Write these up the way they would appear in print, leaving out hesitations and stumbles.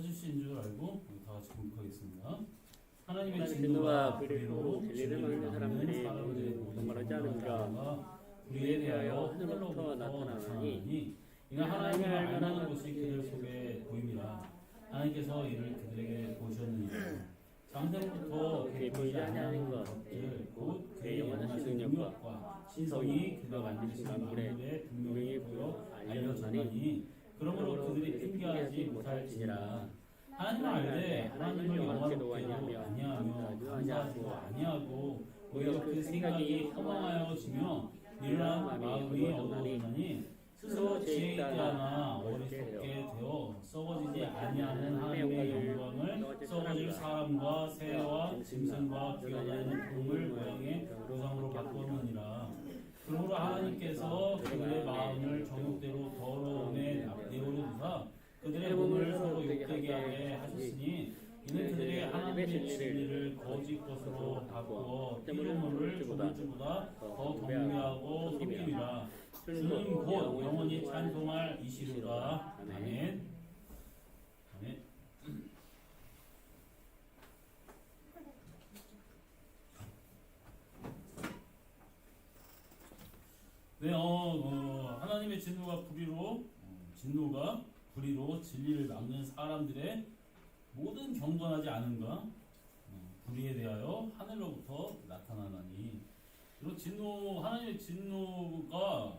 찾을 수 있는 줄 알고 다 같이 공격하겠습니다. 하나님의 진노와 진노와 불의로 진리를 막는 사람들이 모두 동말하지 않은가. 우리에 대하여 하늘로부터 나타나니 이는 하나님을 알만한 것이 그들 속에 보임이라. 하나님께서 이를 그들에게 보셨느니라. 장세로부터 그의 보이지 아니하는 것들 곧 그의 영원하신 능력과 신성이 그가 만드신 만물에 분명히 보여 알려졌나니 그러므로 그들이 핑계하지 못할지니라. 하나님을 알되 하나님을 영원하게도 아니하며 감사하지도 아니하고 오히려 그 생각이 허망하여지며 미련한 마음이 얻어오나니 스스로 지혜 있지 않아 어리석게 되어 썩어지지 아니하는 하나님의 영광을 썩어질 사람과 새와 짐승과 기어다니는 동물 모양의 우상으로 바꾸느니라. 그러므로 하나님께서 그들의 마음을 정욕대로 더러움에 내버려 두사 그들의 몸을 서로 욕되게 하게 하셨으니 이는 그들이 하나님의 진리를 거짓 것으로 바꾸어 이름을 죽을 줄보다 더 경배하고 섬김이라. 주는 곧 영원히 찬송할 이시로다. 아멘. 아멘. 네, 하나님의 진노가 불의로 진리를 막는 사람들의 모든 경건하지 않은가 불의에 대하여 하늘로부터 나타나나니. 그리고 하나님의 진노가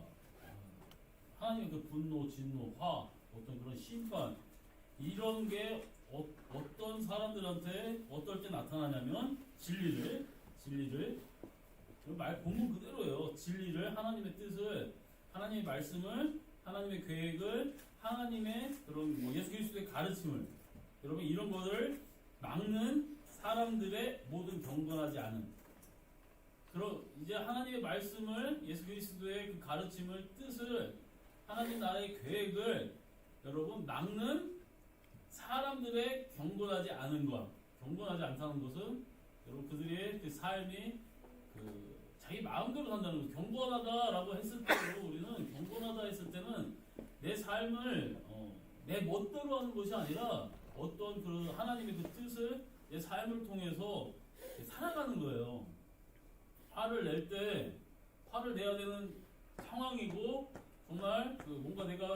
하나님의 그 분노, 진노, 화, 어떤 그런 심판 이런 게 어떤 사람들한테 어떨 때 나타나냐면 진리를 말 본문 그대로예요. 진리를 하나님의 뜻을 하나님의 말씀을 하나님의 계획을 하나님의 그런 예수 그리스도의 가르침을 여러분 이런 것을 막는 사람들의 모든 경건하지 않은 이제 하나님의 말씀을 예수 그리스도의 그 가르침을 뜻을 하나님 나라의 계획을 여러분 막는 사람들의 경건하지 않은 것 경건하지 않다는 것은 여러분 그들의 그 삶이 자기 마음대로 산다는 거. 경건하다라고 했을 때도 우리는 경건하다 했을 때는 내 삶을 내 멋대로 하는 것이 아니라 어떤 그 하나님의 그 뜻을 내 삶을 통해서 살아가는 거예요. 화를 내야 되는 상황이고 정말 뭔가 내가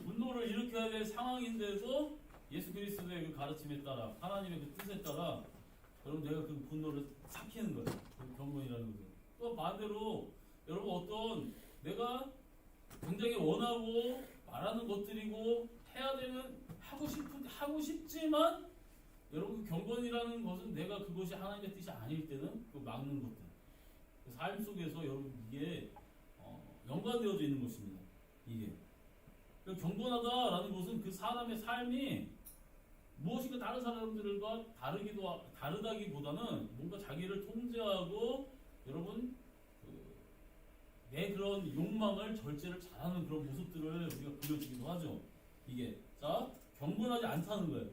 분노를 일으켜야 될 상황인데도 예수 그리스도의 그 가르침에 따라 하나님의 그 뜻에 따라 여러분 내가 그 분노를 삭히는 거예요. 그 경건이라는 거죠. 또 반대로 여러분 어떤 내가 굉장히 원하고 말하는 것들이고 해야 되는 하고 싶지만 여러분 그 경건이라는 것은 내가 그것이 하나님의 뜻이 아닐 때는 그 막는 것들 그 삶 속에서 여러분 이게 연관되어져 있는 것입니다. 이게 경건하다라는 것은 그 사람의 삶이 무엇인가 다른 사람들과 다르다기보다는 뭔가 자기를 통제하고 여러분 내 그런 욕망을 절제를 잘하는 그런 모습들을 우리가 보여주기도 하죠. 이게 경건하지 않다는 거예요.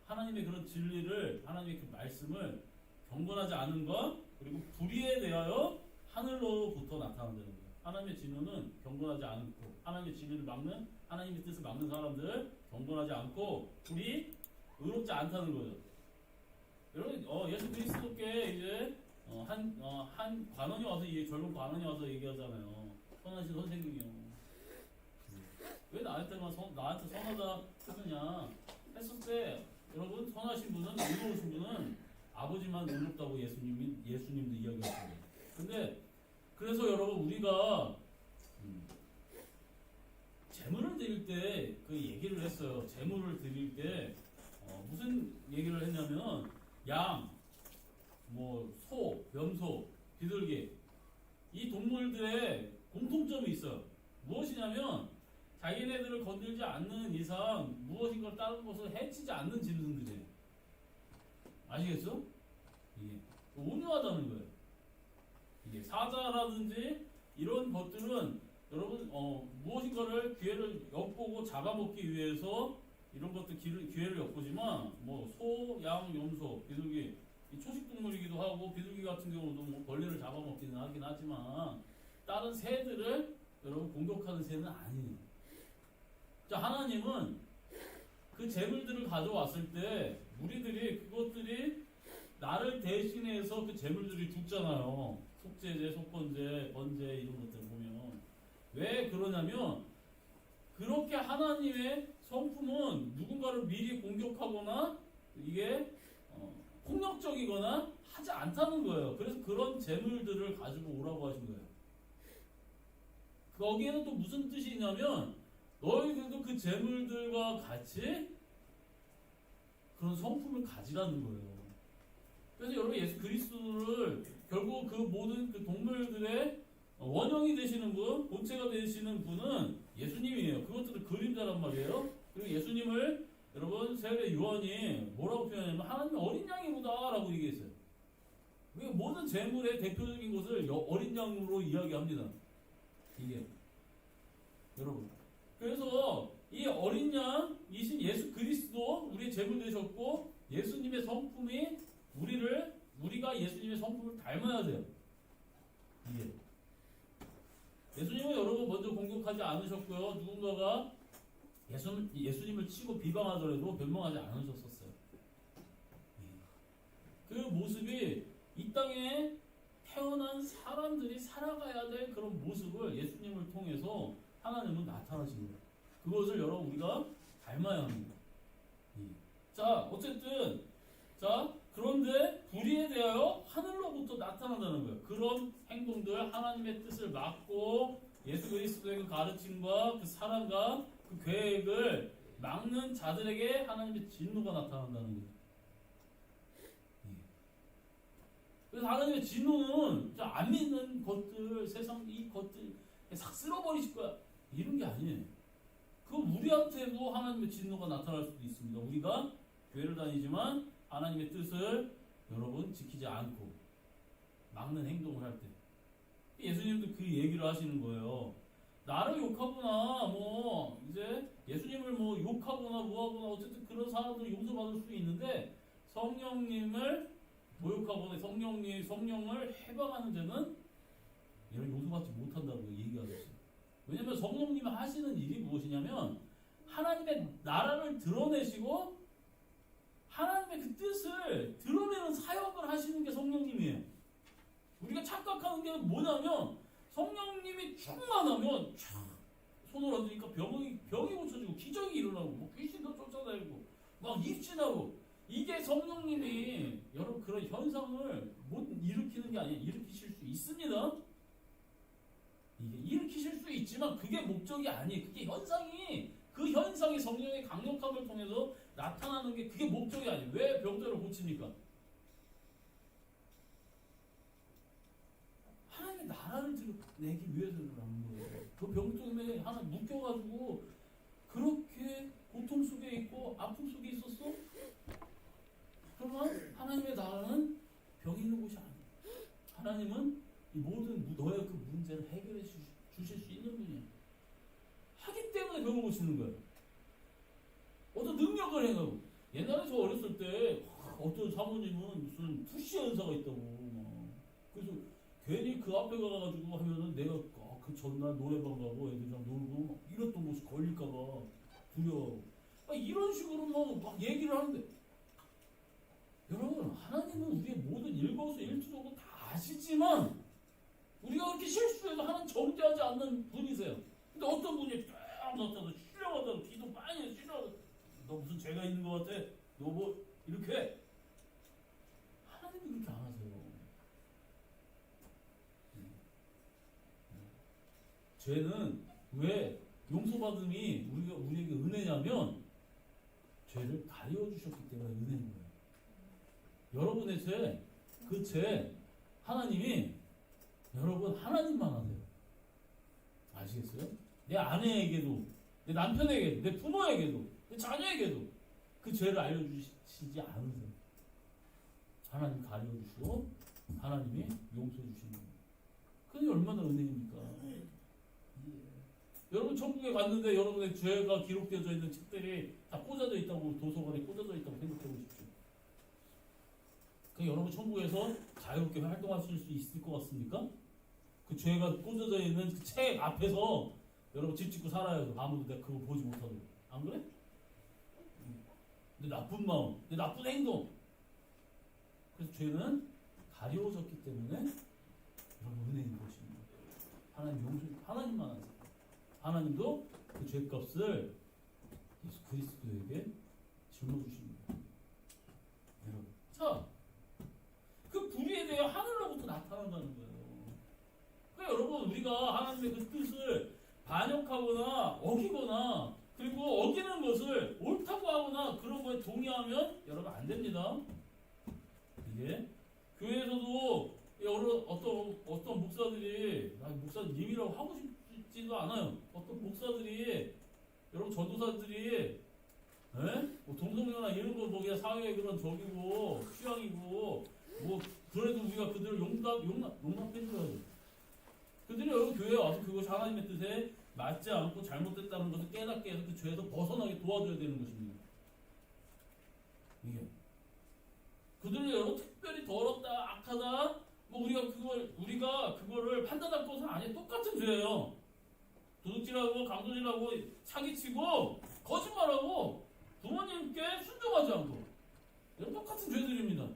하나님의 그런 진리를 하나님의 그 말씀을 경건하지 않은 것 그리고 불의에 대하여 하늘로부터 나타난다는 거예요. 하나님의 진노는 경건하지 않고 하나님의 진리를 막는 하나님의 뜻을 막는 사람들 경건하지 않고 불의 의롭지 않다는 거죠. 여러분 예수 그리스도께 이제 한 관원이 와서 젊은 관원이 와서 얘기하잖아요. 선하신 선생님이요. 왜 나한테 선하다 했느냐 했을 때 여러분 선하신 분은 의로우신 분은 아버지만 의롭다고 예수님도 이야기했습니다. 근데 그래서 여러분 우리가 재물을 드릴 때 그 얘기를 했어요. 재물을 드릴 때 무슨 얘기를 했냐면 양, 소, 염소, 비둘기 이 동물들의 공통점이 있어요. 무엇이냐면 자기네들을 건들지 않는 이상 무엇인가 다른 것을 해치지 않는 짐승들이에요. 아시겠죠? 이게 온유하다는 거예요. 이게 사자라든지 이런 것들은 여러분 무엇인가를 기회를 엿보고 잡아먹기 위해서 이런 것들 기회를 엿보지만 소, 양, 염소, 비둘기 이 초식동물이기도 하고 비둘기 같은 경우도 벌레를 잡아먹기는 하긴 하지만 다른 새들을 여러분 공격하는 새는 아니에요. 자 하나님은 그 재물들을 가져왔을 때 우리들이 그것들이 나를 대신해서 그 재물들이 죽잖아요. 속죄제, 속건제, 번제 이런 것들 보면 왜 그러냐면 그렇게 하나님의 성품은 누군가를 미리 공격하거나 이게 폭력적이거나 하지 않다는 거예요. 그래서 그런 재물들을 가지고 오라고 하신 거예요. 거기에는 또 무슨 뜻이 있냐면 너희들도 그 재물들과 같이 그런 성품을 가지라는 거예요. 그래서 여러분 예수 그리스도를 결국 그 모든 그 동물들의 원형이 되시는 분, 본체가 되시는 분은 예수님이에요. 그것들은 그림자란 말이에요. 그리고 예수님을 여러분 세례 요한이 뭐라고 표현하냐면 하나님의 어린 양이로다라고 얘기했어요. 그러니까 모든 재물의 대표적인 것을 어린 양으로 이야기합니다. 이게 여러분. 그래서 이 어린 양이신 예수 그리스도 우리의 재물 되셨고 예수님의 성품이 우리가 예수님의 성품을 닮아야 돼요. 이게 예수님은 여러분 먼저 공격하지 않으셨고요. 누군가가 예수님을 치고 비방하더라도 변명하지 않으셨었어요. 그 모습이 이 땅에 태어난 사람들이 살아가야 될 그런 모습을 예수님을 통해서 하나님은 나타나신 거예요. 그것을 여러분 우리가 닮아야 합니다. 자, 어쨌든 그런데 불의에 대하여 하늘로부터 나타난다는 거예요. 그런 행동들 하나님의 뜻을 막고 예수 그리스도의 그 가르침과 그 사랑과 그 계획을 막는 자들에게 하나님의 진노가 나타난다는 거예요. 그래서 하나님의 진노는 안 믿는 것들, 세상 이 것들 싹 쓸어버리실 거야. 이런 게 아니에요. 그 우리한테도 하나님의 진노가 나타날 수도 있습니다. 우리가 교회를 다니지만 하나님의 뜻을 여러분 지키지 않고 막는 행동을 할 때. 예수님도 그 얘기를 하시는 거예요. 나를 욕하거나 뭐 이제 예수님을 뭐 욕하거나 뭐하거나 어쨌든 그런 사람들은 용서받을 수 있는데 성령님을 모욕하거나 성령을 해방하는 데는 얘를 용서받지 못한다고 얘기하고 있어요. 왜냐하면 성령님이 하시는 일이 무엇이냐면 하나님의 나라를 드러내시고 하나님의 그 뜻을 드러내는 사역을 하시는 게 성령님이에요. 우리가 착각하는 게 뭐냐면 성령님이 충만하면 손을 얹으니까 병이 고쳐지고 기적이 일어나고 뭐 귀신도 쫓아다니고 막 입진하고 이게 성령님이 여러분 그런 현상을 못 일으키는 게 아니에요. 일으키실 수 있습니다. 이게 일으키실 수 있지만 그게 목적이 아니에요. 그게 그 현상이 성령의 강력함을 통해서 나타나는 게 그게 목적이 아니에요. 왜 병자를 고칩니까? 하나님의 나라를 내기 위해서는 하는 거예요. 그 병 때문에 하나 묶여가지고 그렇게 고통 속에 있고 아픔 속에 있었어? 그러면 하나님의 나라는 병이 있는 곳이 아니에요. 하나님은 이 모든 너의 그 문제를 해결해 주실 수 있는 분이에요. 하기 때문에 병을 고치는 거예요. 어떤 능력을 행하고 옛날에 저 어렸을 때 어떤 사모님은 무슨 푸시 연사가 있다고 그래서 괜히 그 앞에 가가지고 하면은 내가 그 전날 노래방 가고 애들이랑 놀고 막 이랬던 곳이 걸릴까봐 두려워. 이런 식으로 막 얘기를 하는데 여러분 하나님은 우리의 모든 일거수일투족을 다 아시지만 우리가 그렇게 실수해서 하나님 정죄하지 않는 분이세요. 근데 어떤 분이 쫙 나타나서 신령하다고 기도 많이 해서 신령하다고 너 무슨 죄가 있는 것 같아? 너 뭐 이렇게 하나님이 그렇게 안 하세요. 죄는 왜 용서받음이 우리에게 은혜냐면 죄를 가려 주셨기 때문에 은혜인 거예요. 여러분의 죄, 그 죄 하나님이 여러분 하나님만 하세요. 아시겠어요? 내 아내에게도, 내 남편에게도, 내 부모에게도, 내 자녀에게도 그 죄를 알려주시지 않으세요. 하나님 가려주시고 하나님이 용서해 주시는 거예요. 그게 얼마나 은혜입니까? 여러분 천국에 갔는데 여러분의 죄가 기록되어져 있는 책들이 다 꽂아져 있다고 도서관에 꽂아져 있다고 생각해 보십시오. 그 여러분 천국에서 자유롭게 활동하실 수 있을 것 같습니까? 그 죄가 꽂아져 있는 그 책 앞에서 여러분 집 짓고 살아야 돼. 아무도 내가 그거 보지 못하고. 안 그래? 나쁜 마음, 그 나쁜 행동. 그래서 죄는 가려워졌기 때문에 여러분 은혜인 것입니다. 하나님 용서, 하나님만 하세요. 하나님도 그 죄값을 예수 그리스도에게 짊어주십니다. 여러분, 자, 그 불의에 대해 하늘로부터 나타난다는 거예요. 그러니까 여러분, 우리가 하나님의 그 뜻을 반역하거나 어기거나 그리고 어기는 것을 옳다고 하거나 그런 거에 동의하면 여러분 안 됩니다. 이게 교회에서도 여러 어떤 목사들이 목사님이라고 하고 싶지도 않아요. 어떤 목사들이 여러분 전도사들이 뭐 동성애나 이런 거 뭐 그냥 사회의 그런 적이고 취향이고 뭐 그래도 우리가 그들을 용납해줘야죠. 그들이 여러분 교회에 와서 그것이 하나님의 뜻에 맞지 않고 잘못됐다는 것을 깨닫게 해서 그 죄에서 벗어나게 도와줘야 되는 것입니다. 이게 그들이 여러분 특별히 더럽다 악하다 뭐 우리가 그거를 판단할 것은 아니에요. 똑같은 죄예요. 도둑질하고 강도질하고 사기치고 거짓말하고 부모님께 순종하지 않고 이런 똑같은 죄들입니다.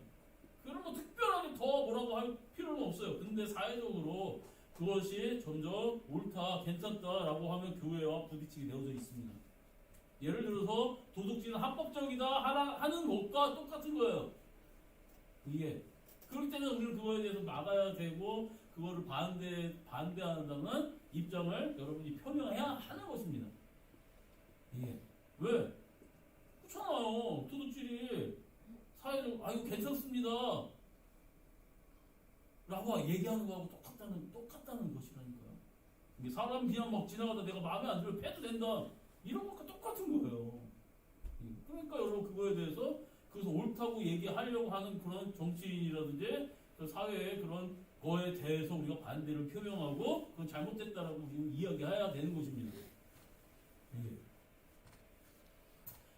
그런 거 특별하게 더 뭐라고 할 필요는 없어요. 근데 사회적으로 그것이 점점 옳다, 괜찮다라고 하면 교회와 부딪히게 되어져 있습니다. 예를 들어서 도둑질은 합법적이다 하는 것과 똑같은 거예요. 이게 그렇기 때문에 우리는 그거에 대해서 막아야 되고 그거를 반대한다는 입장을 여러분이 표명해야 하는 것입니다. 이게 왜? 그렇잖아요. 도둑질이 사회적 이거 괜찮습니다 라고 얘기하는 거하고 똑같다는 것이라니까요. 이게 사람 그냥 막 지나가다 내가 마음에 안 들면 패도 된다 이런 것과 똑같은 거예요. 그러니까 여러분 그거에 대해서 그래서 옳다고 얘기하려고 하는 그런 정치인이라든지 그 사회의 그런 거에 대해서 우리가 반대를 표명하고 그건 잘못됐다라고 이야기해야 되는 것입니다.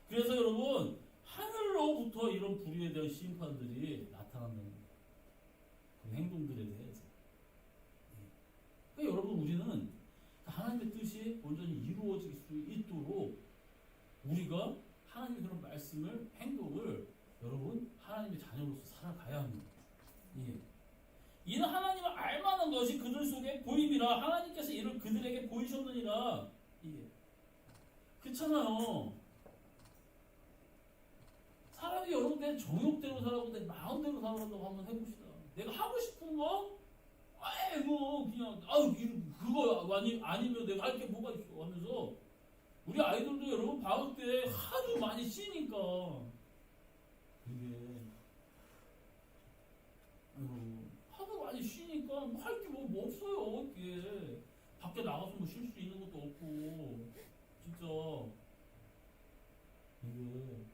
그래서 여러분 하늘로부터 이런 불의에 대한 심판들이 나타난다는 거예요. 그 행동들에 대해서. 그러니까 여러분 우리는 하나님의 뜻이 온전히 이루어질 수 있도록 우리가 하나님의 그런 말씀을 행동을 여러분 하나님의 자녀로서 살아가야 합니다. 이는 하나님을 알만한 것이 그들 속에 보임이라 하나님께서 이를 그들에게 보이셨느니라. 그렇잖아요. 사람이 여러분 내 정욕대로 살아가고 내 마음대로 살아간다고 한번 해봅시다. 내가 하고 싶은 거 뭐 그냥 그거 아니면 내가 할 게 뭐가 있어 하면서 우리 아이들도 여러분 방학 때 하도 많이 쉬니까 이게 하도 많이 쉬니까 할 게 뭐 없어요. 이게 밖에 나가서 뭐 쉴 수 있는 것도 없고 진짜 이게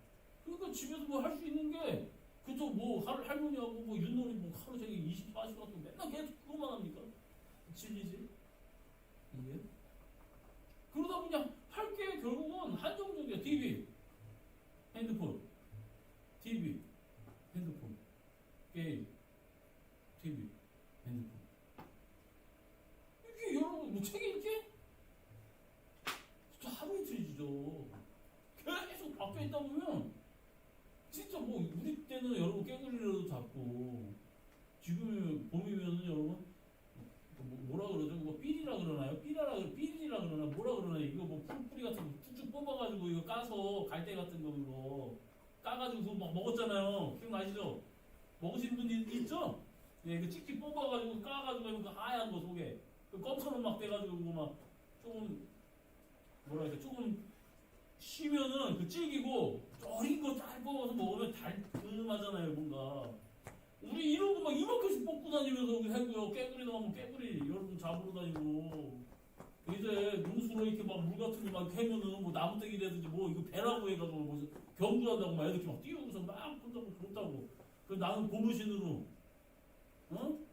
그러니까 집에서 뭐 할 수 있는 게 그저 뭐 할머니하고 뭐 윷놀이 뭐 하루 종일 24시간 동안 맨날 계속 그거만 합니까? 진리지 이게 그러다 보니 할 게 결국은 한정적이야. TV, 핸드폰, TV, 핸드폰, 게임, TV, 핸드폰. 이게 여러분 뭐 책 읽기? 진짜 하루 이틀이죠. 계속 밖에 있다 보면 진짜 뭐 우리 때는 여러분 깨구리라도 잡고 지금 봄이면은 여러분 뭐라 그러죠? 뭐 삘이라 그러나요? 삘이라 그러나 뭐라 그러나요? 이거 뭐 풀뿌리 같은 거 쭉쭉 뽑아가지고 이거 까서 갈대 같은 거 까가지고 그거 막 먹었잖아요. 기억나시죠? 먹으신 분 있죠? 예, 그 찍찍 뽑아가지고 까가지고 그 하얀 거 속에 그 껌처럼 막 돼가지고 그거 막 조금 뭐라 해야 돼? 조금 쉬면은 그 질기고 어린 거 잘 뽑아서 먹으면 달콤하잖아요, 뭔가. 우리 이런 거 막 이만큼씩 뽑고 다니면서 우리 해고요. 깨구리 나오면 깨구리 여러분 잡으러 다니고. 이제 농수로 이렇게 막 물 같은 거 막 캐면은 뭐 나무떼기라든지 뭐 이거 배라고 해가지고 뭐 경주한다고 막 이렇게 막 뛰어오면서 막 본다고 좋다고. 그 나는 고무신으로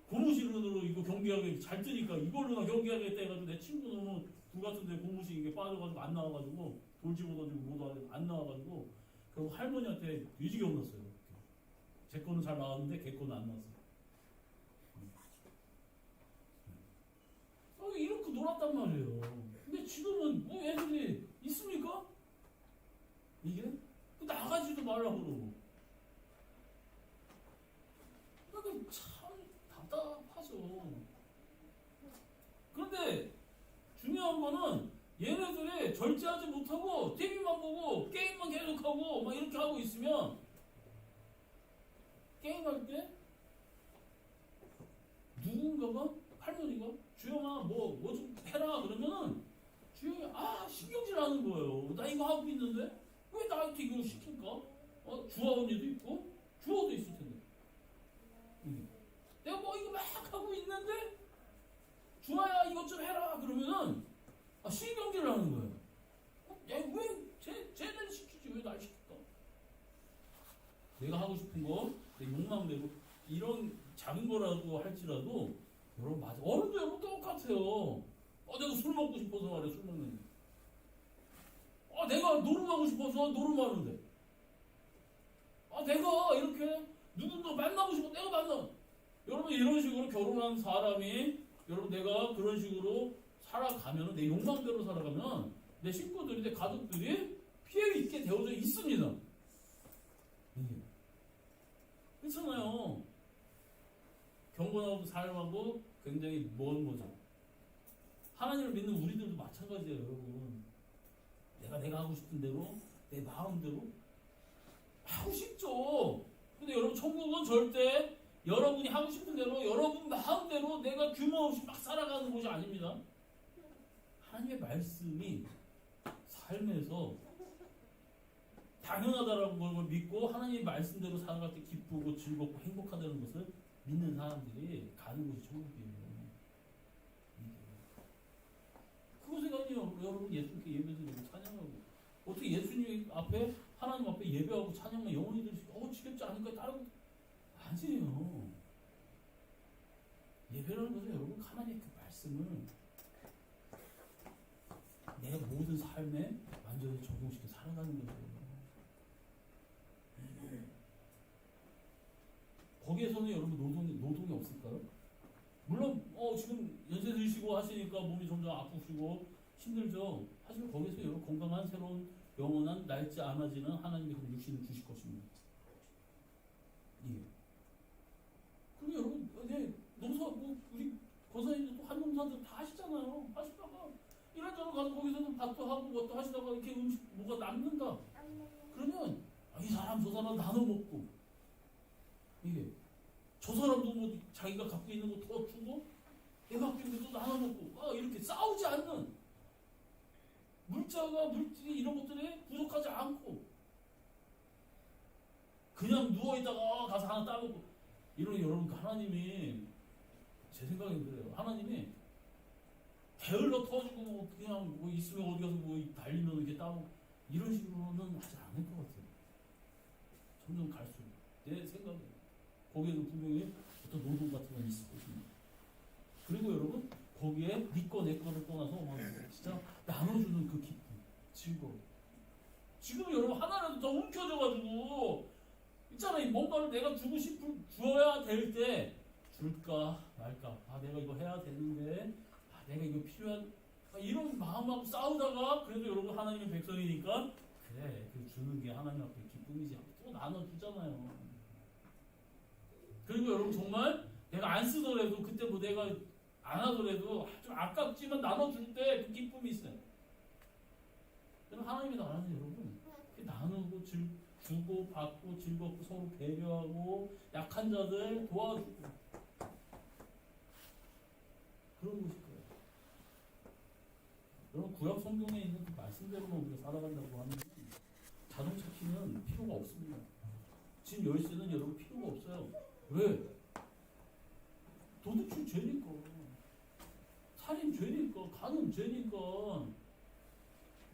고무신으로 이거 경기하게 잘 뜨니까 이걸로 나 경기하겠다 해가지고 내 친구는 두 같은데 고무신 이게 빠져가지고 안 나와가지고 돌 집어던지고 뭐도 안 나와가지고 결국 할머니한테 뒤지게 혼났어요. 제 거는 잘 나왔는데 걔 거는 안 나왔어요. 이렇게 놀았단 말이에요. 근데 지금은 뭐 애들이 있습니까? 이게? 나가 하지도 말라고 그러고. 그러니까 참 답답하죠. 그런데 중요한 거는 얘네들이 절제하지 못하고 TV만 보고 게임만 계속하고 막 이렇게 하고 있으면 게임할 때 누군가가 할머니가 주영아 뭐 좀 해라 그러면은 주영이 신경질 나는 거예요. 나 이거 하고 있는데 왜 나한테 이걸 시킬까? 주아 언니도 있고 주호도 있을 텐데 내가 뭐 이거 막 하고 있는데 주아야 이것 좀 해라 그러면은 신경질 나는 거예요. 왜 쟤는 시키지 왜 날 시킬까? 내가 하고 싶은 거 내 욕망대로 이런 작은 거라도 할지라도 여러분 맞아. 어른도 여러분 똑같아요. 내가 술 먹고 싶어서 말이야 술 먹는데. 내가 노름하고 싶어서 노름하는데. 내가 이렇게 누군가 만나고 싶어 내가 만나. 여러분 이런 식으로 결혼한 사람이 여러분 내가 그런 식으로 살아가면 내 욕망대로 살아가면 내 식구들이 내 가족들이 피해 있게 되어져 있습니다. 그렇잖아요. 경건하고 삶하고 굉장히 먼 거죠. 하나님을 믿는 우리들도 마찬가지예요, 여러분. 내가 하고 싶은 대로 내 마음대로 하고 싶죠. 근데 여러분 천국은 절대 여러분이 하고 싶은 대로 여러분 마음대로 내가 규모 없이 막 살아가는 곳이 아닙니다. 하나님의 말씀이 삶에서 당연하다라는 걸 믿고 하나님의 말씀대로 살아갈 때 기쁘고 즐겁고 행복하다는 것을 믿는 사람들이 가는 곳이 천국이에요. 그것이 아니에요. 여러분 예수님께 예배드리고 찬양하고 어떻게 예수님 앞에 하나님 앞에 예배하고 찬양만 영원히 들으시고 지겹지 않을까 따르고 아니에요. 예배라는 것은 여러분 하나님의 그 말씀을 내 모든 삶에 완전히 적용시켜 살아가는 거예요. 거기에서는 여러분 노동이 없을까요? 물론 지금 연세 드시고 하시니까 몸이 점점 아프시고 힘들죠. 하지만 거기서 여러분 건강한 새로운 영원한 낡지 않아지는 하나님의 그 육신을 주실 것입니다. 예. 그리고 여러분 농사 우리 권사님들도 한 농사들 다 하시잖아요. 하시다가 이런저런 가서 거기서도 밭도 하고 뭣도 하시다가 이렇게 음식 뭐가 남는다. 그러면 이 사람 저 사람 나눠 먹고 이게 저 사람도 뭐 자기가 갖고 있는 거 더 주고 내가 갖고 있는 것도 나눠 먹고 이렇게 싸우지 않는 물질이 이런 것들이 부족하지 않고 그냥 누워있다가 가서 하나 따먹고 이런 여러분 하나님이 제 생각엔 그래요. 하나님이 게을러 터지고 뭐 그냥 뭐 있으면 어디 가서 뭐 달리면 이렇게 따먹고 이런 식으로는 하지 않을 것 같아요. 점점 갈수록 내 생각에 거기에도 분명히 어떤 노동 같은 건 있을 것입니다. 그리고 여러분 거기에 네 거 내 거를 떠나서 진짜 나눠주는 그 기쁨, 즐거움. 지금 여러분 하나라도 더 움켜져가지고 있잖아요. 뭔가를 내가 주어야 될 때 줄까 말까. 내가 이거 해야 되는데 내가 이거 필요한 이런 마음하고 싸우다가 그래도 여러분 하나님의 백성이니까 그래 그 주는 게 하나님 앞에 기쁨이지 하고 또 나눠주잖아요. 그리고 여러분 정말 내가 안 쓰더라도 그때 뭐 내가 안 하더라도 좀 아깝지만 나눠줄 때 그 기쁨이 있어요. 그럼 하나님의 나라는 여러분 나누고 주고 받고 즐겁고 서로 배려하고 약한 자들 도와주고 그런 곳일 거예요. 여러분 구약 성경에 있는 그 말씀대로만 우리가 살아간다고 하면 자동차 키는 필요가 없습니다. 집 열쇠는 여러분 필요가 없어요. 왜? 도둑질 죄니까, 살인 죄니까, 간음 죄니까,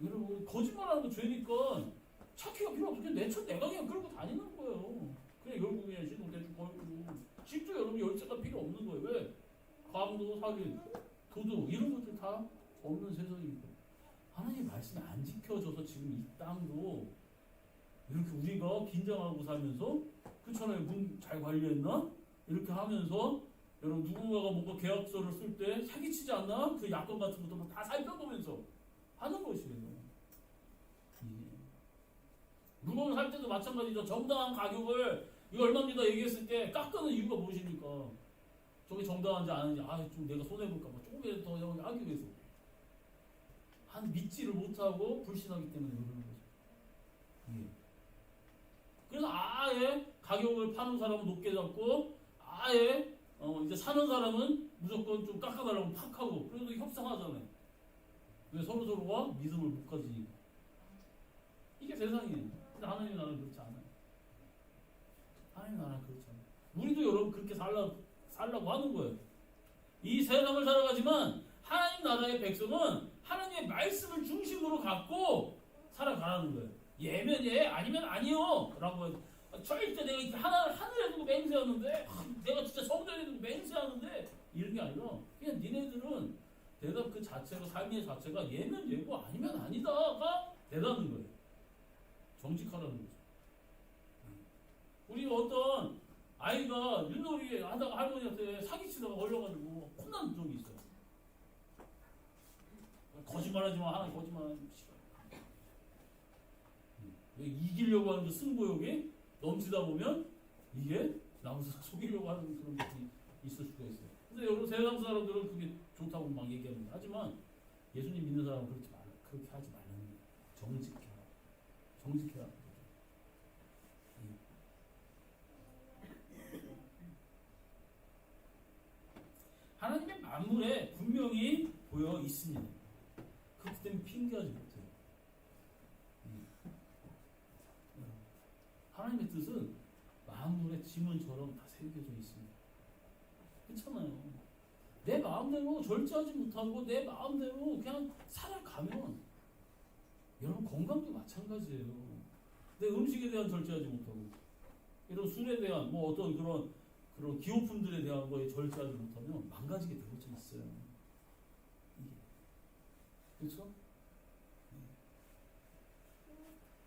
여러분 거짓말하는 거 죄니까 차키가 필요 없어. 그냥 내 차 내가 그냥 끌고 다니는 거예요. 그냥 결국에 신호 대충 걸고 집도 여러분 열쇠가 필요 없는 거예요. 왜? 강도, 살인, 도둑 이런 것들 다 없는 세상입니다. 하나님 말씀이 안 지켜져서 지금 이 땅도 이렇게 우리가 긴장하고 살면서 그렇잖아요. 문 잘 관리했나? 이렇게 하면서 여러분 누군가가 뭔가 계약서를 쓸 때 사기치지 않나? 그 약관 같은 것도 다 살펴보면서 하는 것이에요. 물건을 살 때도 마찬가지죠. 정당한 가격을 이거 얼마입니다 얘기했을 때 깎는 이유가 무엇입니까? 저게 정당한지 아닌지 좀 내가 손해볼까 봐 조금이라도 더 여기 하기 위해서 한 믿지를 못하고 불신하기 때문에 그러는 거죠. 예. 그래서 아예 가격을 파는 사람은 높게 잡고 아예 이제 사는 사람은 무조건 좀 깎아달라고 팍 하고 그래도 협상하잖아요. 왜 서로가 믿음을 못 가지니까. 이게 세상이에요. 근데 하나님 나라는 그렇지 않아요. 하나님 나라는 그렇지 않아요. 우리도 여러분 그렇게 살라고 하는 거예요. 이 세상을 살아가지만 하나님 나라의 백성은 하나님의 말씀을 중심으로 갖고 살아가라는 거예요. 예면 예, 아니면 아니요 라고 절대 내가 이렇게 하늘에 두고 맹세하는데 내가 진짜 성전에 두고 맹세하는데 이런 게 아니라 그냥 니네들은 대답 그 자체가 삶의 자체가 예면 예고 아니면 아니다가 대답인 거예요. 정직하라는 거죠. 우리 어떤 아이가 윷놀이 하다가 할머니한테 사기치다가 걸려가지고 혼난 적이 있어요. 거짓말하지마 하나 거짓말하지 이기려고 하는 그 승부욕이 넘치다 보면 이게 남을 속이려고 하는 그런 것이 있을 수가 있어요. 근데 여러분 세상 사람들은 그게 좋다고 막 얘기합니다. 하지만 예수님 믿는 사람은 그렇게 하지 말라는 거예요. 정직해라. 하나님의 만물에 분명히 보여 있습니다. 그렇기 때문에 핑계하지 못해요. 하나님의 뜻은 만물의 지문처럼 다 새겨져 있습니다. 그렇잖아요. 내 마음대로 절제하지 못하고 내 마음대로 그냥 살아가면 여러분 건강도 마찬가지예요. 내 음식에 대한 절제하지 못하고 이런 술에 대한 뭐 어떤 그런 기호품들에 대한 거에 절제하지 못하면 망가지게 되고 좀 있어요. 이게 그렇죠?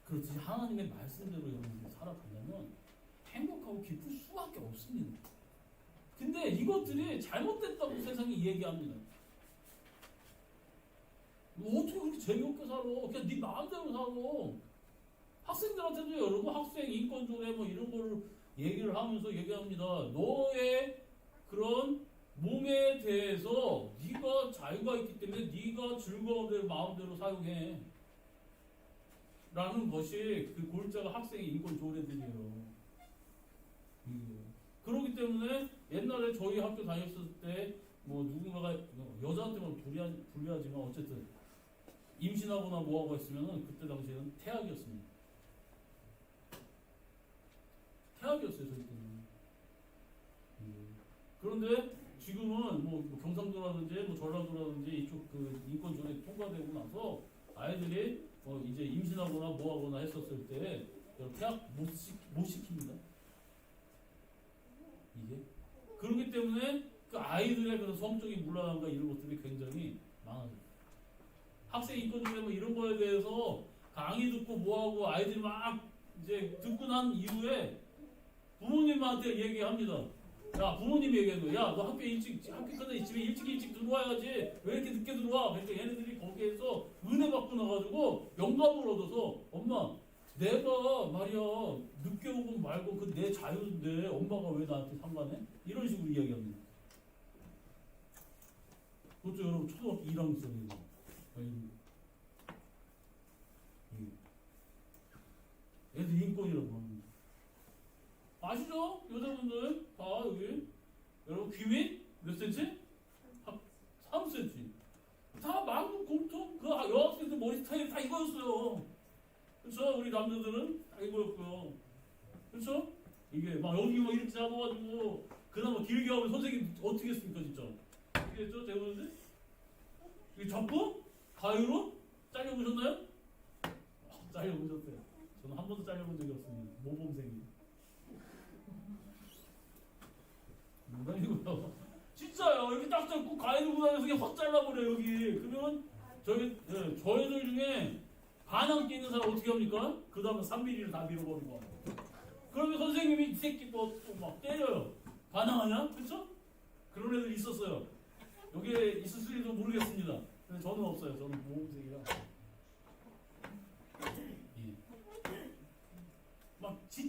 그렇듯이 하나님의 말씀대로 여러분들이 살아가려면 행복하고 기쁠 수밖에 없습니다. 근데 이것들이 잘못됐다고 세상이 얘기합니다. 어떻게 그렇게 재미없게 살아? 그냥 네 마음대로 살아. 학생들한테도 여러분 학생 인권조례 뭐 이런 거를 얘기를 하면서 얘기합니다. 너의 그런 몸에 대해서 네가 자유가 있기 때문에 네가 즐거운 대로 마음대로 사용해. 라는 것이 그 골자가 학생의 인권 조례들이에요. 그렇기 때문에 옛날에 저희 학교 다녔을 때 뭐 누군가가 여자한테만 불리하지만 어쨌든 임신하거나 뭐하고 했으면은 그때 당시에는 태학이었습니다. 태학이었어요 저희 때는. 그런데 지금은 뭐 경상도라든지 뭐 전라도라든지 이쪽 그 인권 조례 통과되고 나서 아이들이 이제 임신하거나 뭐하거나 했었을 때 태학 못 시킵니다. 이게 그렇기 때문에 그 아이들의 그런 성적인 문화가 이런 것들이 굉장히 많아져요. 학생 인권조례 뭐 이런 거에 대해서 강의 듣고 뭐하고 아이들이 막 이제 듣고 난 이후에 부모님한테 얘기합니다. 야 부모님이 얘기하는 거야. 야 너 학교 끝나서 집에 일찍 들어와야지. 왜 이렇게 늦게 들어와? 그러니까 얘네들이 거기에서 은혜 받고 나가지고 영감을 얻어서 엄마 내가 말이야 늦게 오고 말고 그 내 자유인데 엄마가 왜 나한테 상관해? 이런 식으로 이야기합니다. 그것도 여러분 초등학교 1학년생이에요. 애들 인권이라고 합니다. 아시죠? 여자분들 다 여기 여러분 귀밑 몇 센치? 3cm. 다 만국 공통 그 여학생들 머리 스타일 다 이거였어요. 그렇죠? 우리 남자들은 다 이거였고요. 그렇죠? 이게 막 여기 뭐 이렇게 잡아가지고 그나마 길게 하면 선생님 어떻게 했습니까 진짜? 어떻게 했죠? 대부분들? 이게 잡고 가위로 잘려보셨나요? 잘려보셨어요. 저는 한 번도 잘려본 적이 없습니다. 모범생이. 농담이고요. 진짜요. 여기 딱 잡고 가위로 구다녀서 그냥 확 잘라버려 여기. 그러면 저희들 중에 반항기 있는 사람 어떻게 합니까? 그 다음에 3mm를 다 밀어버리고. 그러면 선생님이 이 새끼 또 막 때려요. 반항하냐? 그렇죠? 그런 애들 있었어요. 여기에 있을지도 모르겠습니다. 근데 저는 없어요. 저는 모범생이라.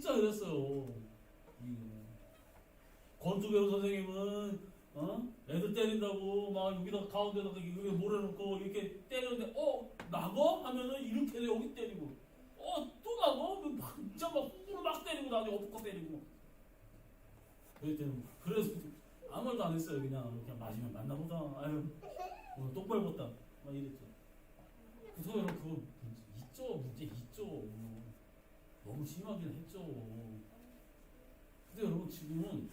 진짜 그랬어요. 권투배우 선생님은 애들 때린다고 막 여기다 가운데다가 여기 몰아놓고 이렇게 때리는데 나가? 하면은 이렇게 여기 때리고 또 나가? 진짜 막 훅으로 막 때리고 나중에 어퍼컷 때리고 그래서 아무 말도 안 했어요. 그냥 마지막에 만나보자. 아유 오늘 똥 밟았다 막 이랬죠. 그래서 여러분 그거 문제 있죠. 너무 심하긴 했죠. 근데 여러분 지금은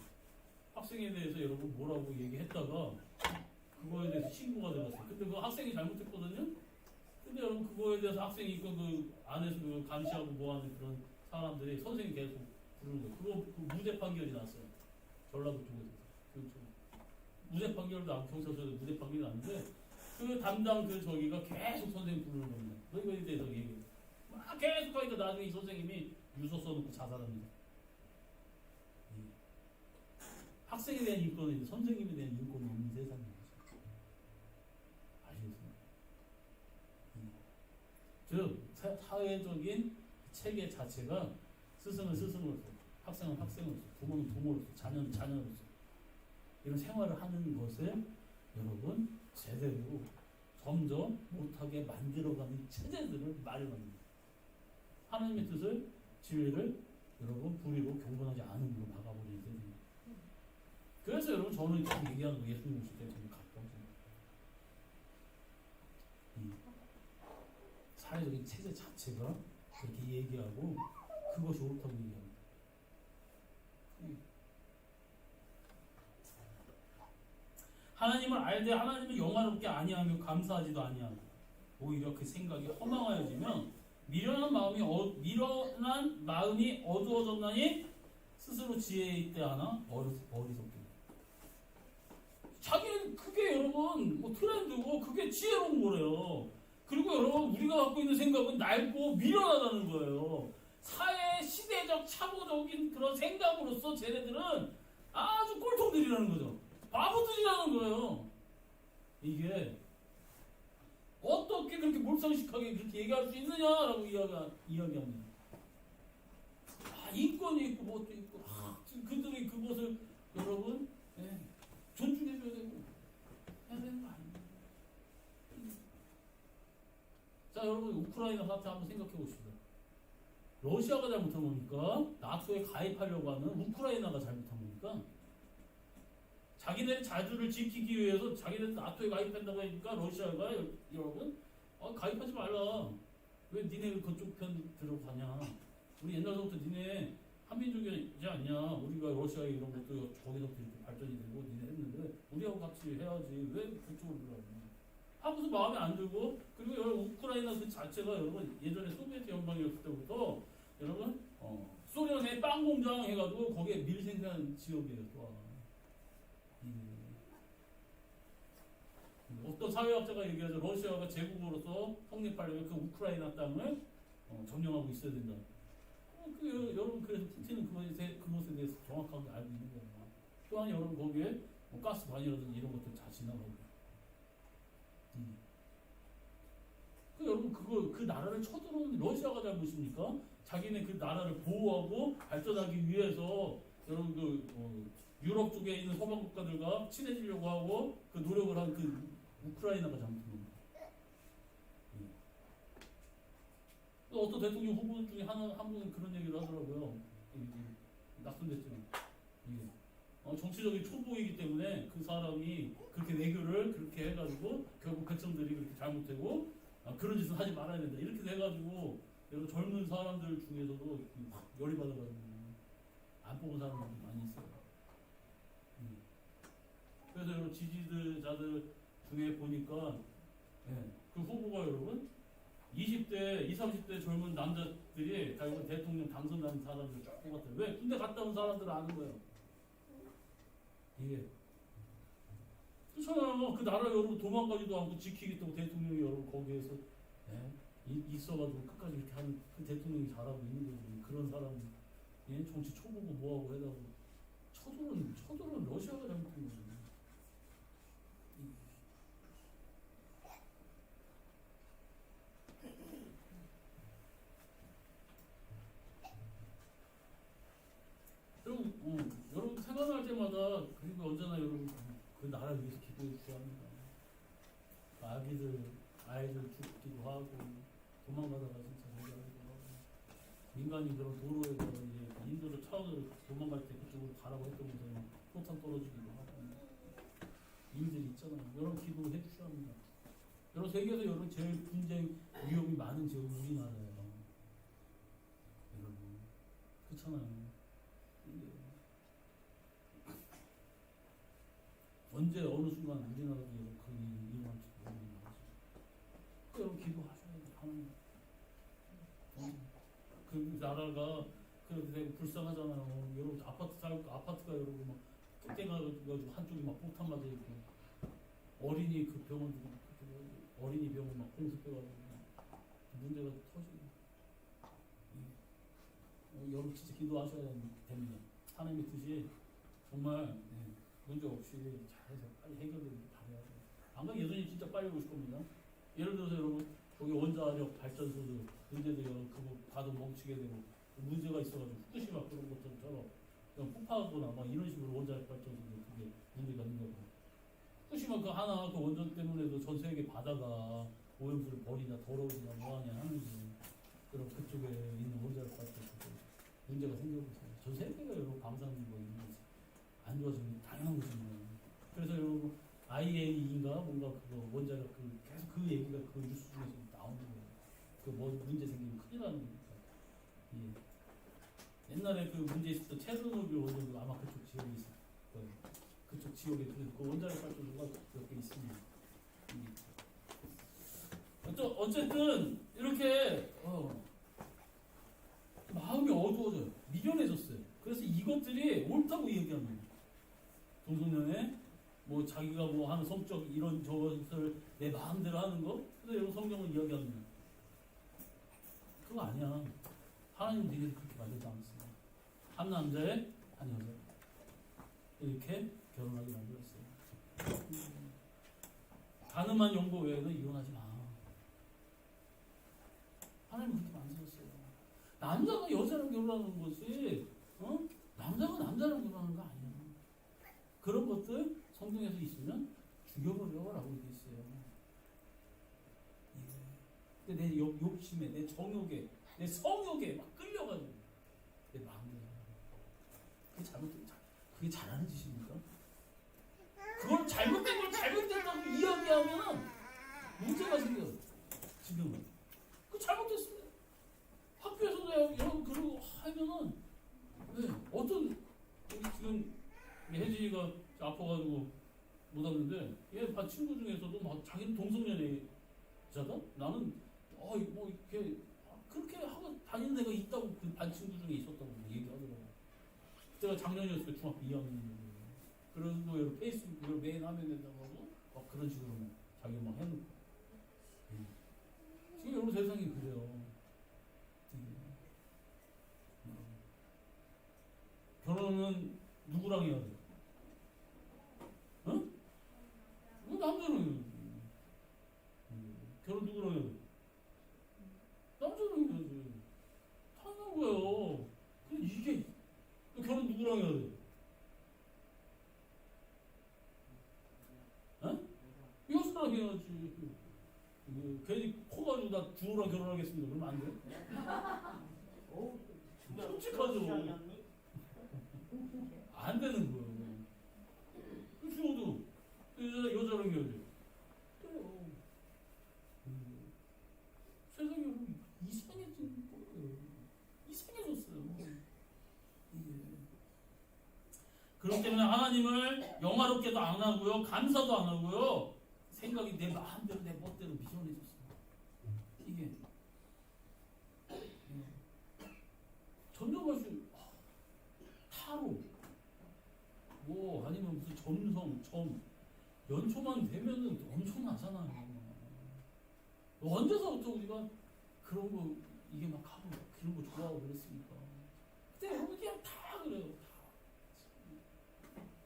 학생에 대해서 여러분 뭐라고 얘기했다가 그거에 대해서 신고가 들어갔어요. 근데 그 학생이 잘못했거든요. 근데 여러분 그거에 대해서 학생이 그 안에서 그 감시하고 뭐하는 그런 사람들이 선생님 계속 부르는 거예요. 그거 그 무죄 판결이 났어요. 전라도 쪽에서. 그렇죠. 무죄 판결도 나고 경찰서에서 무죄 판결이 났는데 그 담당 그 저기가 계속 선생님 부르는 겁니다. 그거에 대해서 얘기해요. 막 계속 하니까 나중에 이 선생님이 유서 써놓고 자살합니다. 학생에 대한 인권은 선생님에 대한 인권이 없는 세상이에요. 아시겠어요? 즉 사회적인 체계 자체가 스승은 스승으로서, 학생은 학생으로서, 부모는 부모로서, 자녀는 자녀로서 이런 생활을 하는 것을 여러분 제대로 점점 못하게 만들어가는 체제들을 마련합니다. 하나님의 뜻을 진리를 여러분 불의로 경건하지 않음으로 막아버리는 세상입니다. 그래서 여러분 저는 계속 얘기하는 거 예수님 오실 때 저는 가까워집니다. 사회적인 체제 자체가 그렇게 얘기하고 그것이 옳다고 얘기합니다. 하나님을 알되 하나님을 영화롭게 아니하며 감사하지도 아니하고 오히려 그 생각이 허망하여지면 미련한 마음이 어두워졌나니 스스로 지혜에 있대 하나 어리석게. 자기는 그게 여러분 트렌드고 그게 지혜로운 거래요. 그리고 여러분 우리가 갖고 있는 생각은 낡고 미련하다는 거예요. 사회 시대적 착오적인 그런 생각으로서 쟤네들은 아주 꼴통들이라는 거죠. 바보들이라는 거예요. 이게 어떻게 그렇게 몰상식하게 그렇게 얘기할 수 있느냐라고 이야기합니다. 인권이 있고 뭣도 있고 그들이 그것을 여러분 존중해줘야 되고 해야 되는 거 아닙니까? 자 여러분 우크라이나 사태 한번 생각해 봅시다. 러시아가 잘못한 겁니까? 나토에 가입하려고 하는 우크라이나가 잘못한 겁니까? 자기네 자주를 지키기 위해서 자기네 나토에 가입한다고 하니까 러시아가 여러분 가입하지 말라. 왜 니네 그쪽 편 들어가냐? 우리 옛날부터 니네 한민족이지 않냐? 우리가 러시아에 이런 것도 거기서부터 이렇게 발전이 되고 니네 했는데 우리하고 같이 해야지 왜 그쪽으로 들어가냐? 하고서 마음에 안 들고 그리고 여러분 우크라이나 그 자체가 여러분 예전에 소비에트 연방이었을 때부터 여러분 소련의 빵 공장 해가지고 거기에 밀 생산 지역이에요. 또 어떤 사회학자가 얘기하죠. 러시아가 제국으로서 성립하려면 그 우크라이나 땅을 점령하고 있어야 된다. 여러분 그래서 푸틴은 그것에 대해서 정확하게 알고 있는 거예요. 또한 여러분 거기에 가스관이라든지 이런 것들 다 지나가고. 여러분 그 나라를 쳐들어오는 러시아가 잘못입니까? 자기네 그 나라를 보호하고 발전하기 위해서 여러분 유럽 쪽에 있는 서방 국가들과 친해지려고 하고 그 노력을 한 그 우크라이나가 잘못한 겁니다. 또 어떤 대통령 후보 중에 한 분은 그런 얘기를 하더라고요. 낙선됐지만 정치적인 초보이기 때문에 그 사람이 그렇게 외교를 그렇게 해가지고 결국 백성들이 그렇게 잘못되고 그런 짓은 하지 말아야 된다 이렇게 해가지고 여러 젊은 사람들 중에서도 확 열이 받아가지고 안 뽑은 사람들이 많이 있어요. 그래서 여러분 지지자들 중에 보니까 그 후보가 여러분 20, 30대 젊은 남자들이 결국 대통령 당선된 사람들 쫙 뽑았대요. 왜? 군대 갔다 온 사람들은 아는 거예요. 이게 그렇잖아요. 그 나라 여러분 도망가지도 않고 지키겠다고 대통령이 여러분 거기에서 있어가지고 끝까지 이렇게 하는 그 대통령이 잘하고 있는 거지. 그런 사람 정치 초보고 뭐하고 해가지고 쳐들은 러시아가 잘못한 거죠. 그 나라 위해서 기도해 주셔야 합니다. 아이들 죽기도 하고 도망가다가 진짜 저기하기도 하고 민간인 그런 도로에서 이제 인도를 차원으로 도망갈 때 그쪽으로 가라고 했던 곳에 막 포탄 떨어지기도 하고 일들이 있잖아요. 여러분 기도해 주셔야 합니다. 여러분 세계에서 여러분 제일 분쟁 위험이 많은 지역이 우리나라예요. 여러분 그렇잖아요. 이게 언제 어느 순간 우리나라도 그 일이 일어날지도 모르는 거죠. 여러분 기도하셔야 돼요. 하나님. 그 나라가 그렇게 되고 불쌍하잖아요. 여러분 아파트가 여러분 막 그때 가가지고 한쪽이 막 폭탄 맞아 있고 어린이 그 병원 어린이 병원 막 공습해가지고 문제가 터지고 여러분 진짜 기도하셔야 됩니다. 하나님의 뜻이 정말 문제 없이 잘해서 빨리 해결되길 바라야 돼요. 안 그러면 여전히 진짜 빨리 오실 겁니다. 예를 들어서 여러분 거기 원자력 발전소도 문제들이 그거 봐도 멈추게 되고 문제가 있어가지고 후쿠시마 그런 것처럼 그냥 폭파하거나 막 이런 식으로 원자력 발전소도 그게 문제가 있는 거고 후쿠시마 그 하나 그 원전 때문에도 전 세계 바다가 오염수를 버리냐 더러우냐 뭐하냐 하는지 그럼 그쪽에 있는 원자력 발전소도 문제가 생겨보세요. 전 세계가 여러분 방사능 뭐 이런 거지 안 좋아지면 당연한 거잖아요. 그래서 여러분 IAEA인가 뭔가 그거 원자력 계속 그 얘기가 그 뉴스 중에서 나오는 거예요. 그 뭐 문제 생기면 큰일 나는 거니까. 예. 옛날에 그 문제 있을 때 체르노빌 원전도 아마 그쪽 지역에 있을 거예요. 그쪽 지역에 그 원자력 발전소가 몇 개 있습니다. 어쨌든 이렇게 마음이 어두워져요. 미련해졌어요. 그래서 이것들이 옳다고 얘기합니다. 동성연애 뭐 자기가 뭐 하는 성적 이런 저것을 내 마음대로 하는 거? 근데 여러분 성경은 이야기합니다. 그거 아니야. 하나님은 니네들 그렇게 만들지 않았어요. 한 남자에 한 여자 이렇게 결혼하게 만들었어요. 가늠한 영고 외에는 이혼하지 마. 하나님은 그렇게 만드셨어요. 남자가 여자랑 결혼하는 것이 남자가 남자랑 결혼하는 거 아니야. 그런 것들 성경에서 있으면 죽여버려라고 되어 있어요. 예. 근데 내 욕심에, 내 정욕에, 내 성욕에 막 끌려가지고 내 마음대로. 그게 잘하는 짓입니까? 그걸 잘못된 걸 잘못됐다고 이야기하면 문제가 생겨요. 지금은. 그 잘못됐습니다. 학교에서도 여러분 그러고 하면은 어떤 지금 혜진이가 아파가지고 못 왔는데 얘 반 친구 중에서도 막 자기는 동성연애자다? 나는 뭐 이렇게 그렇게 하고 다니는 애가 있다고 그 반 친구 중에 있었다고 얘기하더라고. 그때가 작년이었을 때 중학교 2학년이었는데 그리고 여러 페이스북 매일 하면 된다고 하고 막 그런 식으로 자기 막 해놓고 지금 여러분 세상이 그래요. 결혼은 누구랑 해야 돼? 응? 남자랑 해야지. 결혼 누구랑 해야 돼? 남자랑 해야지. 당연한 거예요. 근데 이게 결혼 누구랑 해야 돼? 응? 여자랑 해야지. 괜히 커가지고 나 주호랑 결혼하겠습니다. 그러면 안 돼? 솔직하죠. 안 되는 거예요. 주호도 여자랑 해야지. 그래요. 세상이 여러분 이상해진 거예요. 이상해졌어요. 그렇기 때문에 하나님을 영화롭게도 안 하고요. 감사도 안 하고요. 생각이 내 마음대로 내 멋대로 미련해졌어요. 이게 전혀같이 타로 뭐 아니면 무슨 점성 연초만 되면은 엄청나잖아요. 언제서부터 우리가 그런 거 이게 막 하고 그런 거 좋아하고 그랬습니까? 그때 여러분 그냥 다 그래요. 다.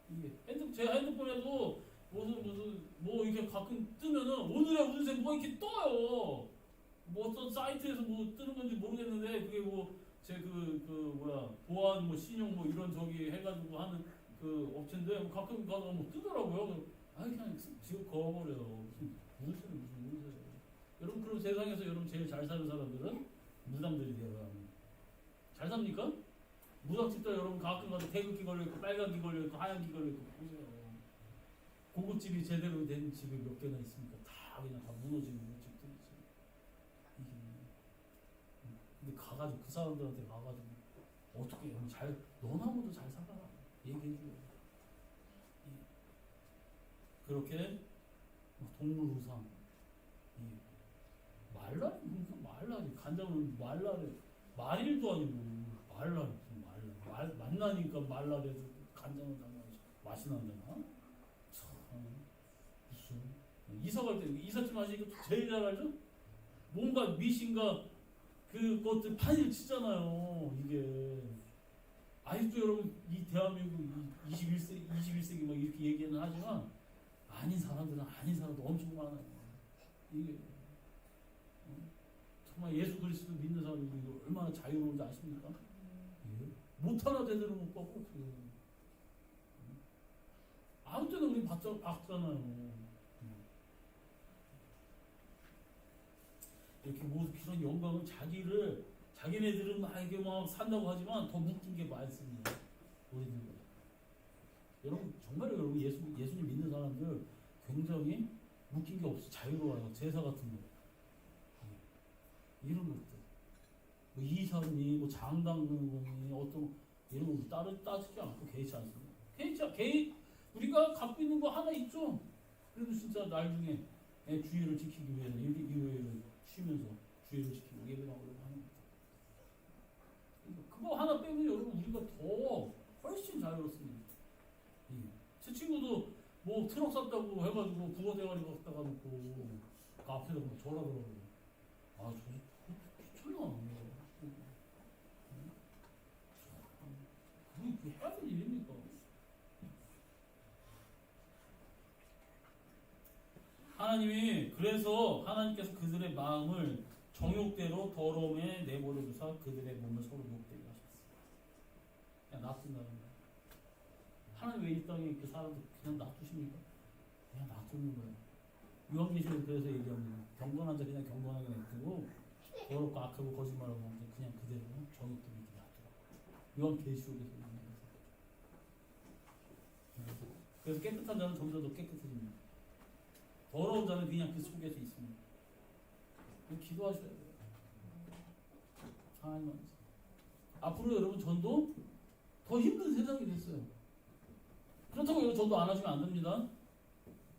이게 제 핸드폰에도 무슨 뭐 이렇게 가끔 뜨면은 오늘의 운세 뭐 이렇게 떠요. 뭐 어떤 사이트에서 뭐 뜨는 건지 모르겠는데 그게 뭐 제 그 뭐야 보안 뭐 신용 뭐 이런 저기 해가지고 하는 그 업체인데 가끔 가다가 뭐 뜨더라고요. 아 그냥 지금 그어버려. 무슨 문서예요. 여러분 그럼 세상에서 여러분 제일 잘 사는 사람들은 무당들이 되어요. 잘 삽니까? 무당집도 여러분 가끔 가도 태극기 걸려있고 빨간기 걸려있고 하얀기 걸려있고 보세요. 고깃집이 제대로 된 집이 몇 개나 있습니까? 다 그냥 다 무너지는 집들이 있어요. 이게 근데 가가지고 그 사람들한테 가가지고 어떻게 해? 잘 너나보다 잘 살아 얘기해줘요. 그렇게 동물우상 말라리 그러니까 말라리 간장은 말라리 말일도 아니고 말라리 만나니까 말라리에서 간장을 담아서 맛이 난다나? 참 무슨 이사 갈 때 이삿짐 하시니까 제일 잘 알죠? 뭔가 미신가 그것들 판을 치잖아요. 이게 아직도 여러분 이 대한민국 21세기 막 이렇게 얘기는 하지만 아닌 사람들은 아닌 사람도 엄청 많아요. 이게 정말 예수 그리스도 믿는 사람이 얼마나 자유로운지 아십니까? 예? 못 하나 제대로 못 받고 아무 때나 우리 받잖아요. 이렇게 모두 그런 영광은 자기네들은 막 이게 막 산다고 하지만 더 묶인 게 많습니다. 우리들보다. 여러분 정말로 여러분 예수님 믿는 사람들 굉장히 묶인 게 없어 자유로워요. 제사 같은 거 이런 것들 뭐 이사니 뭐 장당금이 어떤 이런 거 따지지 않고 개의치 않습니다. 우리가 갖고 있는 거 하나 있죠. 그래도 진짜 나중에 주의를 지키기 위해서 일요일을 쉬면서 주의를 지키고 예배나오려고 하는 겁니다. 그거 하나 빼면 여러분 우리가 더 훨씬 자유롭습니다. 제 친구도 뭐 트럭 샀다고 해가지고 국어 대가리 갖다가 놓고 그 앞에다 뭐 절하더라고요. 아, 저 미쳤나? 그게 해야 될 일입니까? 하나님이 그래서 하나님께서 그들의 마음을 정욕대로 더러움에 내버려 두사 그들의 몸을 서로 욕되게 하셨어요. 그냥 놔둔다는 거예요. 하나님 왜 이 땅에 이렇게 사람들 그냥 놔두십니까? 그냥 놔두는 거예요. 요한계시록 그래서 얘기합니다. 경건한 자 그냥 경건하게 냅두고 더럽고 악하고 거짓말하고 그냥 그대로 정욕되게 놔두라고. 요한계시록에서 얘기합니다. 그래서 깨끗한 자는 점점 더 깨끗해집니다. 더러운 자는 그냥 그 속에서 있습니다. 기도하셔야 돼요. 하나님 앞으로 여러분 전도 더 힘든 세상이 됐어요. 그렇다고 여러분 전도 안 하시면 안 됩니다.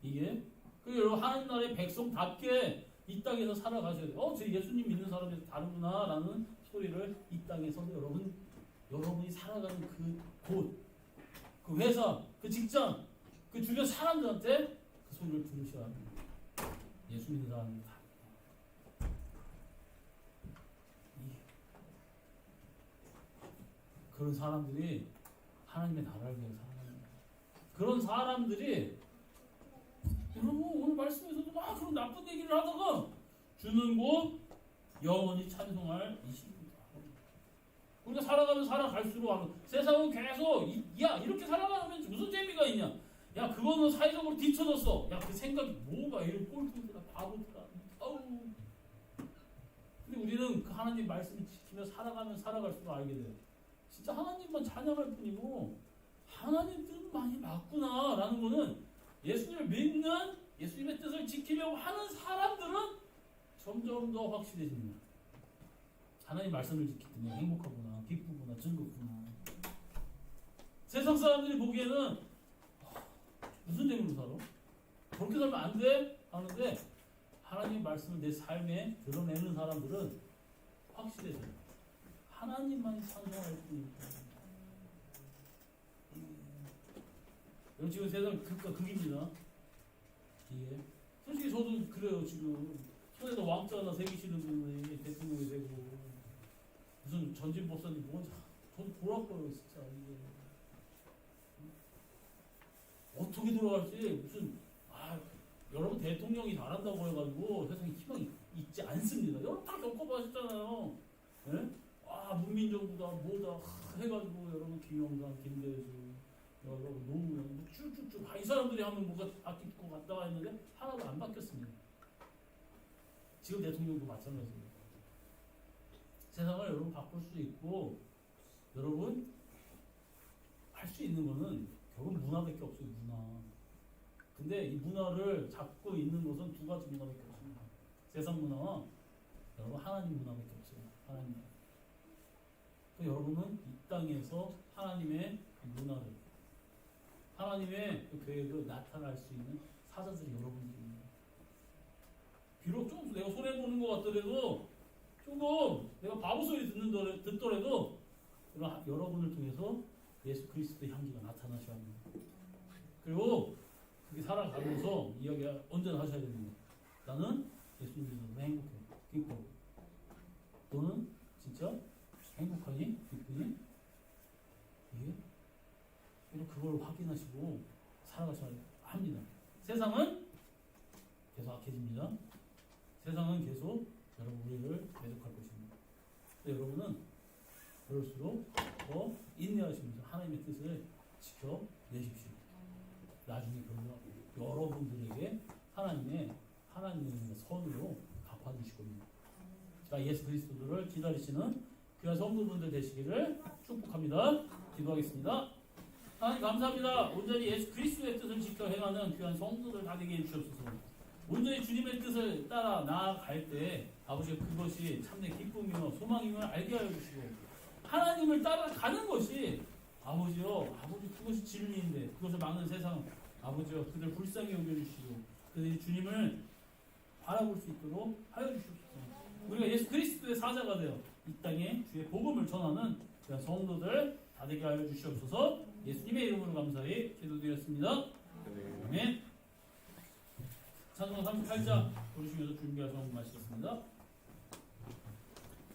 이게 그 여러분 하나님 나라의 백성답게 이 땅에서 살아가셔야 돼요. 제 예수님 믿는 사람이 다르구나라는 소리를 이 땅에서도 여러분이 살아가는 그 곳, 그 회사, 그 직장, 그 주변 사람들한테 그 소리를 들으셔야 합니다. 예수 믿는 사람이 다. 그런 사람들이 하나님의 나라를 위해 살아가는 거예요. 그런 사람들이 여러분 오늘 말씀에서도 막 그런 나쁜 얘기를 하다가 주는 곳 영원히 찬송할 이 시입니다. 우리가 살아갈수록 세상은 계속 야 이렇게 살아가면 무슨 재미가 있냐? 야 그거는 사회적으로 뒤쳐졌어. 야 그 생각이 뭐가 이런 꼴통들아 바보들아. 아우. 근데 우리는 그 하나님 말씀을 지키며 살아갈수록 알게 돼요. 진짜 하나님만 찬양할 뿐이고 하나님 뜻만이 맞구나라는 거는 예수님을 믿는 예수님의 뜻을 지키려고 하는 사람들은 점점 더 확실해집니다. 하나님 말씀을 지킬 때 행복하구나, 기쁘구나, 즐겁구나. 세상 사람들이 보기에는 무슨 재미로 살아? 그렇게 살면 안 돼? 하는데 하나님 말씀을 내 삶에 드러내는 사람들은 확실해져요. 하나님만이 찬송할 뿐입니다. 여러분 지금 세상 극과 극입니다. 예. 솔직히 저도 그래요. 지금 손에다 왕자 하나 새기시는 분이 대통령이 되고 무슨 전진 법사님 뭔지 저도 보라꺼요 진짜 이게 어떻게 돌아갈지 무슨 여러분 대통령이 잘한다고 해가지고 세상에 희망이 있지 않습니다. 여러분 다 겪어보셨잖아요. 예? 문민정부다 뭐다 해가지고 여러분 김영삼, 김대중 여러분 너무 쭉쭉쭉 이 사람들이 하면 뭐가 바뀔 것 같다가 했는데 하나도 안 바뀌었습니다. 지금 대통령도 마찬가지예요. 세상을 여러분 바꿀 수 있고 여러분 할 수 있는 거는 결국 문화밖에 없어요. 문화. 근데 이 문화를 잡고 있는 것은 두 가지 문화밖에 없습니다. 세상 문화와 여러분 하나님 문화밖에 없어요. 하나님 문화. 여러분은 이 땅에서 하나님의 문화를 하나님의 그 계획을 나타날 수 있는 사자들이 여러분들입니다. 비록 조금 내가 손해보는 것 같더라도 조금 내가 바보 소리 듣더라도 여러분을 통해서 예수 그리스도의 향기가 나타나셔야 합니다. 그리고 그렇게 살아가면서 이야기 언제나 하셔야 됩니다. 나는 예수님 믿어서 행복해. 기뻐. 너는 진짜 행복하니? 기쁘니? 예? 그걸 확인하시고 살아가셔야 합니다. 세상은 계속 악해집니다. 세상은 계속 여러분 우리를 매독할 것입니다. 여러분은 그럴수록 더 인내하시면서 하나님의 뜻을 지켜내십시오. 나중에 결국 여러분들에게 하나님의 선으로 갚아주실 겁니다. 그러니까 예수 그리스도를 기다리시는 귀한 성도분들 되시기를 축복합니다. 기도하겠습니다. 하나님 감사합니다. 온전히 예수 그리스도의 뜻을 지켜 행하는 귀한 성도들 다 되게 해주시옵소서. 온전히 주님의 뜻을 따라 나아갈 때 아버지 그것이 참된 기쁨이며 소망임을 알게 하여 주시고 하나님을 따라가는 것이 아버지요 그것이 진리인데 그것을 막는 세상 아버지요 그들 불쌍히 여겨주시고 그들이 주님을 바라볼 수 있도록 하여 주시옵소서. 우리가 예수 그리스도의 사자가 되어 이 땅에 주의 복음을 전하는 그런 성도들 다 되게 하여 주시옵소서. 예수님의 이름으로 감사히 기도드렸습니다. 아멘. 찬송 38장 부르시면서 준비하셔서 마치겠습니다.